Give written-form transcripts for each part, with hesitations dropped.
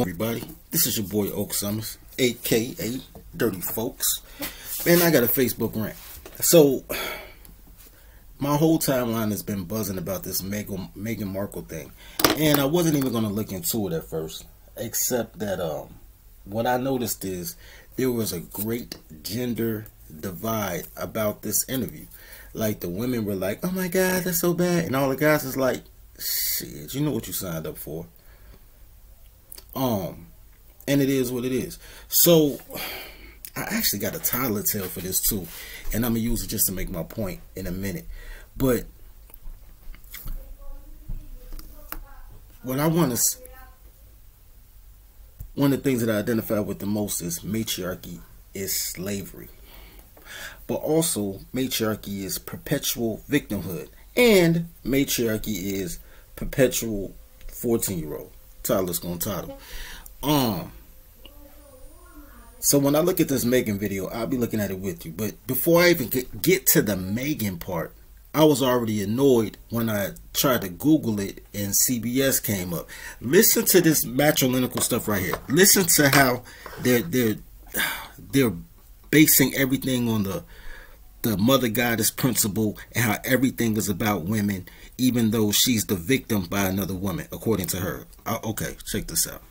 Everybody, this is your boy Oak Summers, aka Dirty Folks, and I got a Facebook rant. So my whole timeline has been buzzing about this Meghan Markle thing, and I wasn't even going to look into it at first, except that what I noticed is there was a great gender divide about this interview. Like, the women were like, "Oh my God, that's so bad," and all the guys is like, "Shit, you know what you signed up for." And it is what it is. So I actually got a toddler tale for this too, and I'm gonna use it just to make my point in a minute. But what I want to, one of the things that I identify with the most is matriarchy is slavery, but also matriarchy is perpetual victimhood, and matriarchy is perpetual 14-year-old. Toddler's gonna toddle. So when I look at this Meghan video, I'll be looking at it with you. But before I even get to the Meghan part, I was already annoyed when I tried to Google it and CBS came up. Listen to this matrilineal stuff right here. Listen to how they're basing everything on the mother goddess principle, and how everything is about women, even though she's the victim by another woman, according to her. Okay, check this out.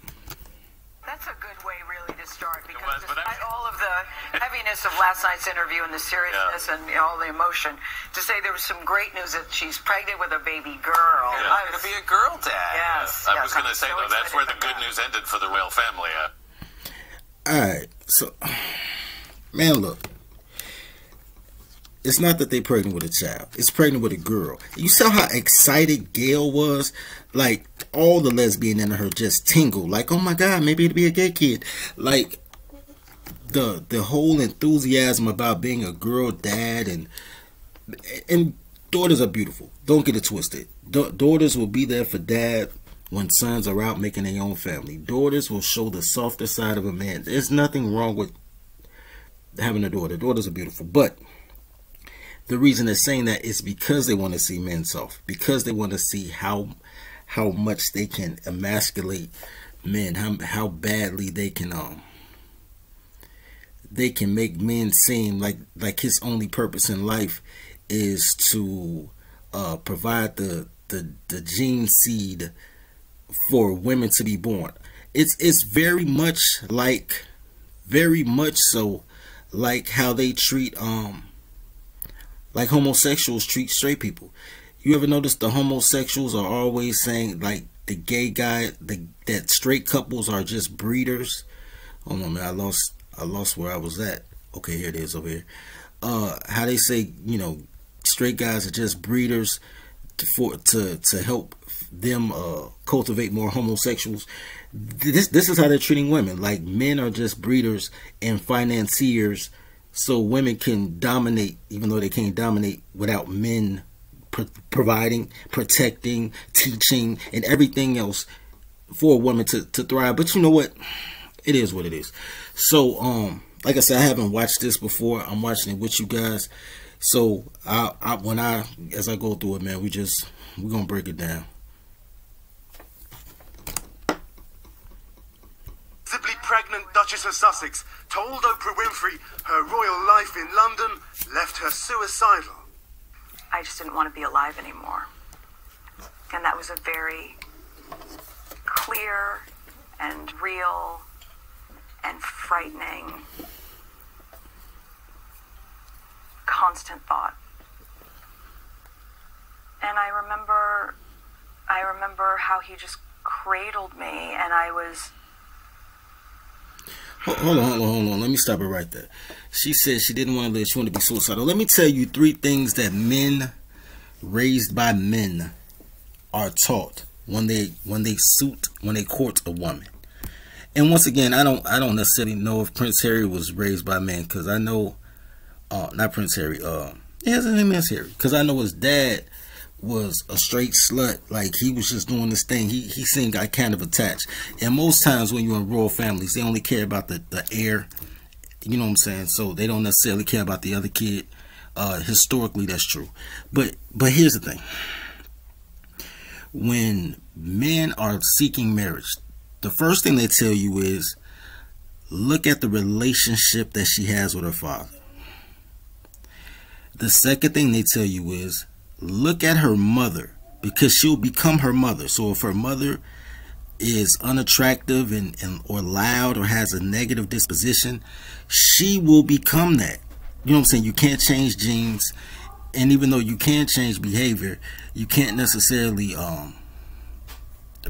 That's a good way, really, to start, because despite all of the heaviness of last night's interview and the seriousness and all the emotion, to say there was some great news that she's pregnant with a baby girl. Yeah, going to be a girl dad. Yes. I was going to say, though, that's where the good news ended for the royal family. Alright, so, man, look. It's not that they're pregnant with a child. It's pregnant with a girl. You saw how excited Gail was? Like, all the lesbian in her just tingled. Like, oh my God, maybe it'll be a gay kid. Like, the whole enthusiasm about being a girl dad, and daughters are beautiful. Don't get it twisted. Daughters will be there for dad when sons are out making their own family. Daughters will show the softer side of a man. There's nothing wrong with having a daughter. Daughters are beautiful. But the reason they're saying that is because they want to see men soft. Because they want to see how much they can emasculate men. How badly they can make men seem like his only purpose in life is to provide the gene seed for women to be born. It's very much so like how they treat like homosexuals treat straight people. You ever notice the homosexuals are always saying, like, the gay guy, that straight couples are just breeders? Hold on, man, I lost where I was at. Okay, here it is over here. How they say, you know, straight guys are just breeders to help them cultivate more homosexuals. This is how they're treating women. Like, men are just breeders and financiers, so women can dominate, even though they can't dominate without men providing, protecting, teaching, and everything else for a woman to thrive. But you know what? It is what it is. So, like I said, I haven't watched this before. I'm watching it with you guys. So, as I go through it, man, we're gonna break it down. Pregnant Duchess of Sussex told Oprah Winfrey her royal life in London left her suicidal. I just didn't want to be alive anymore. And that was a very clear and real and frightening, constant thought. And I remember how he just cradled me, and I was... Hold on. Let me stop it right there. She said she didn't want to live. She wanted to be suicidal. Let me tell you 3 things that men raised by men are taught when they court a woman. And once again, I don't necessarily know if Prince Harry was raised by men, because I know, not Prince Harry. His name is Harry, because I know his dad was a straight slut. Like, he was just doing this thing. He seemed like kind of attached. And most times when you're in royal families, they only care about the heir. You know what I'm saying? So they don't necessarily care about the other kid. Historically, that's true. But here's the thing. When men are seeking marriage, the first thing they tell you is, look at the relationship that she has with her father. The second thing they tell you is, look at her mother, because she'll become her mother. So if her mother is unattractive and or loud or has a negative disposition, she will become that. You know what I'm saying? You can't change genes, and even though you can change behavior, you can't necessarily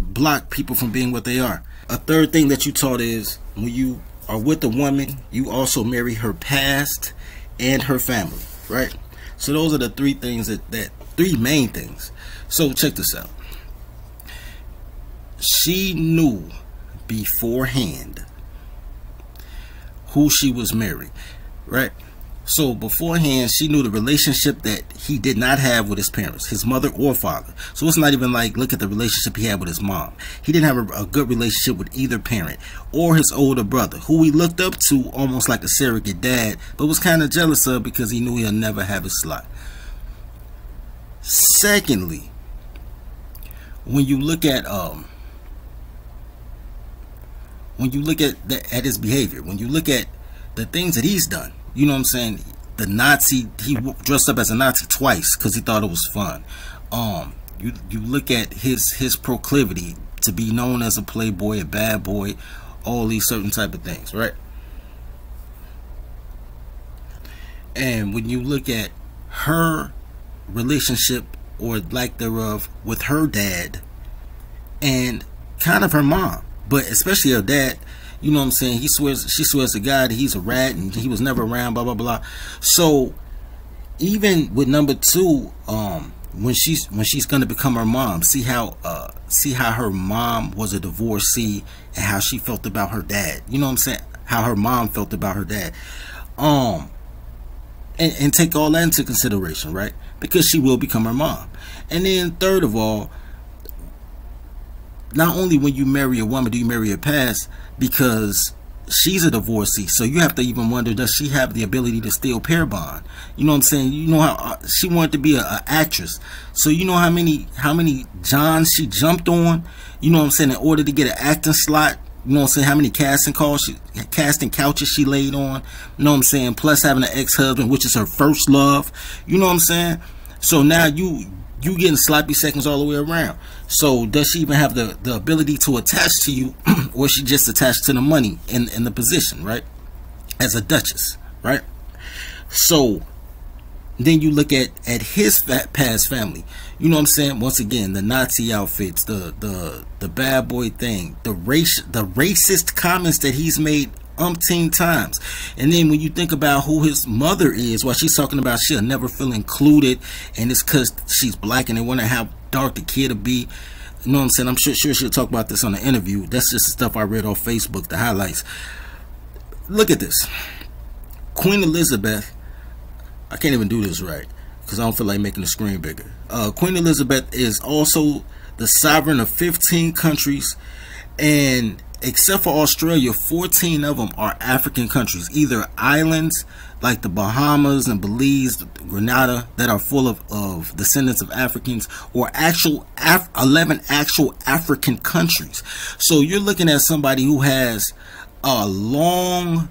block people from being what they are. A third thing that you taught is, when you are with a woman, you also marry her past and her family, right? So those are the three things that three main things. So check this out. She knew beforehand who she was marrying, right? So beforehand, she knew the relationship that he did not have with his parents, his mother or father. So it's not even like, look at the relationship he had with his mom. He didn't have a good relationship with either parent or his older brother, who he looked up to almost like a surrogate dad, but was kind of jealous of because he knew he'll never have his slot. Secondly, when you look at his behavior, when you look at the things that he's done, you know what I'm saying? The Nazi, he dressed up as a Nazi twice because he thought it was fun. You look at his proclivity to be known as a playboy, a bad boy, all these certain type of things, right? And when you look at her relationship or lack thereof with her dad and kind of her mom, but especially her dad, you know what I'm saying? She swears to God that he's a rat and he was never around, blah blah blah. So even with number two, when she's gonna become her mom, see how her mom was a divorcee and how she felt about her dad. You know what I'm saying? How her mom felt about her dad. And take all that into consideration, right? Because she will become her mom. And then third of all, not only when you marry a woman do you marry her past, because she's a divorcee, so you have to even wonder, does she have the ability to still pair bond? You know what I'm saying? You know how she wanted to be a actress, so you know how many Johns she jumped on, you know what I'm saying, in order to get an acting slot. You know what I'm saying? How many casting couches she laid on, you know what I'm saying? Plus having an ex-husband, which is her first love, you know what I'm saying? So now you getting sloppy seconds all the way around. So does she even have the ability to attach to you, or is she just attached to the money in the position, right? As a duchess, right? So then you look at his past family. You know what I'm saying? Once again, the Nazi outfits, the bad boy thing, the racist comments that he's made umpteen times. And then when you think about who his mother is, while she's talking about she'll never feel included, and it's because she's black and they wonder how dark the kid will be. You know what I'm saying? I'm sure she'll talk about this on the interview. That's just the stuff I read off Facebook, the highlights. Look at this. Queen Elizabeth, I can't even do this right because I don't feel like making the screen bigger. Queen Elizabeth is also the sovereign of 15 countries, and except for Australia, 14 of them are African countries, either islands like the Bahamas and Belize, Grenada, that are full of descendants of Africans, or 11 actual African countries. So you're looking at somebody who has a long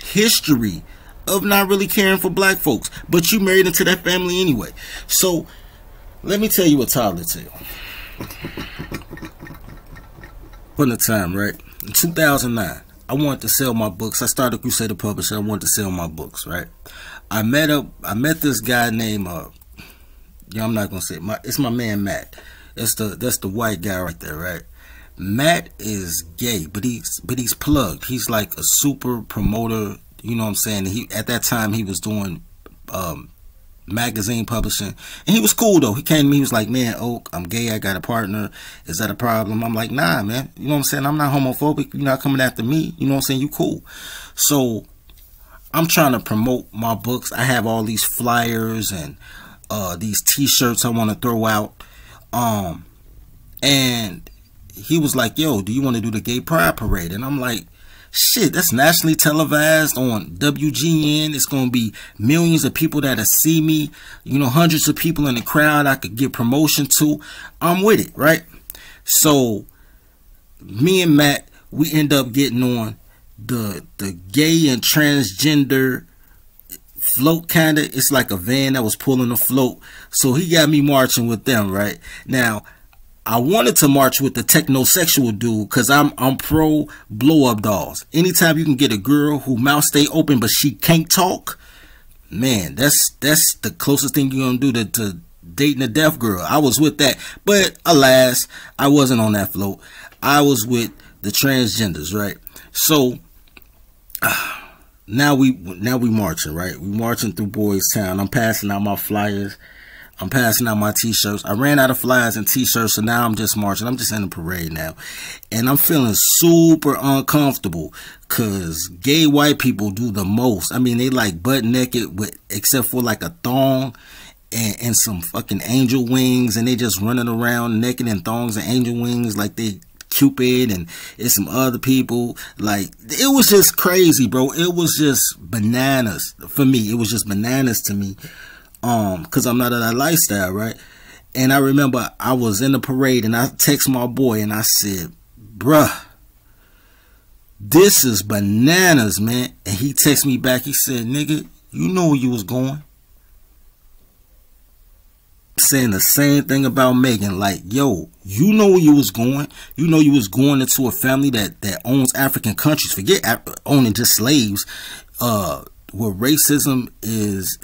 history of not really caring for black folks, but you married into that family anyway. So let me tell you a toddler tale. From the time, right? In 2009, I wanted to sell my books. I started Crusader Publishing. I wanted to sell my books, right? I met this guy named I'm not gonna say it. It's my man Matt. That's the white guy right there, right? Matt is gay, but he's plugged. He's like a super promoter. You know what I'm saying? At that time he was doing magazine publishing, and he was cool though. He came to me, he was like, man, Oak, I'm gay, I got a partner, is that a problem? I'm like, nah, man, you know what I'm saying, I'm not homophobic, you're not coming after me, you know what I'm saying, you cool. So I'm trying to promote my books. I have all these flyers and these t-shirts I want to throw out, and he was like, yo, do you want to do the gay pride parade? And I'm like, shit, that's nationally televised on WGN. It's going to be millions of people that'll see me. You know, hundreds of people in the crowd I could give promotion to. I'm with it, right? So me and Matt, we end up getting on the gay and transgender float, kinda. It's like a van that was pulling a float. So he got me marching with them, right? Now, I wanted to march with the technosexual dude because I'm pro blow up dolls. Anytime you can get a girl who mouth stay open but she can't talk, man, that's the closest thing you're gonna do to dating a deaf girl. I was with that, but alas, I wasn't on that float. I was with the transgenders, right? So now we marching, right? We marching through Boys Town. I'm passing out my flyers. I'm passing out my t-shirts. I ran out of flyers and t-shirts, so now I'm just marching. I'm just in the parade now. And I'm feeling super uncomfortable because gay white people do the most. I mean, they like butt naked with, except for like a thong and some fucking angel wings, and they just running around naked in thongs and angel wings like they Cupid and it's some other people. Like, it was just crazy, bro. It was just bananas for me. It was just bananas to me. Cause I'm not of that lifestyle, right? And I remember I was in the parade and I text my boy and I said, bruh, this is bananas, man. And he texted me back. He said, nigga, you know where you was going. Saying the same thing about Megan. Like, yo, you know where you was going. You know you was going into a family that owns African countries. Forget owning just slaves. Where racism is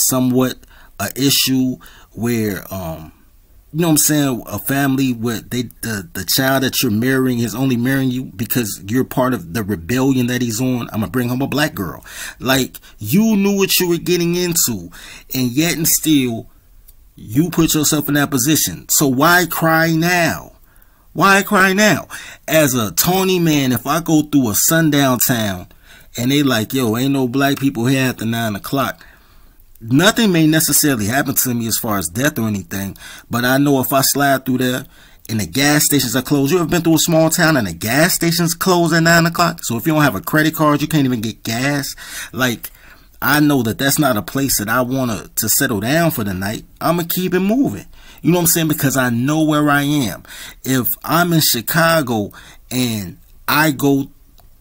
somewhat an issue, where you know what I'm saying, a family where the child that you're marrying is only marrying you because you're part of the rebellion that he's on. I'm gonna bring home a black girl. Like, you knew what you were getting into, and yet and still you put yourself in that position. So why cry now? Why cry now? As a Tony man, if I go through a sundown town and they like, yo, ain't no black people here after 9 o'clock, nothing may necessarily happen to me as far as death or anything, but I know if I slide through there and the gas stations are closed. You ever been through a small town and the gas stations close at 9 o'clock? So if you don't have a credit card, you can't even get gas. Like, I know that that's not a place that I want to settle down for the night. I'm going to keep it moving. You know what I'm saying? Because I know where I am. If I'm in Chicago and I go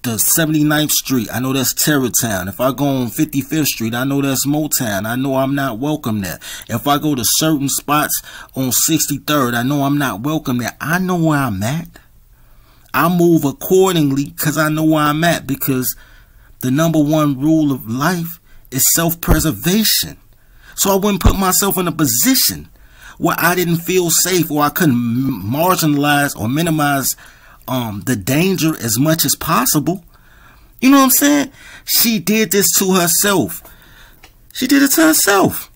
to 79th Street, I know that's Terrortown. If I go on 55th Street, I know that's Motown. I know I'm not welcome there. If I go to certain spots on 63rd, I know I'm not welcome there. I know where I'm at. I move accordingly because I know where I'm at, because the #1 rule of life is self-preservation. So I wouldn't put myself in a position where I didn't feel safe, or I couldn't marginalize or minimize the danger as much as possible. You know what I'm saying? She did this to herself. She did it to herself.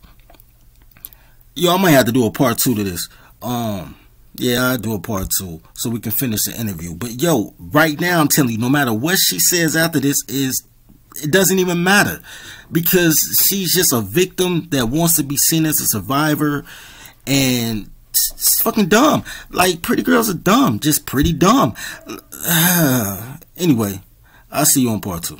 Yo, I might have to do a part 2 to this. Yeah, I'll do a part 2 so we can finish the interview. But yo, right now I'm telling you, no matter what she says after this, it doesn't even matter, because she's just a victim that wants to be seen as a survivor, and it's fucking dumb. Like, pretty girls are dumb, just pretty dumb. Anyway, I'll see you on part 2.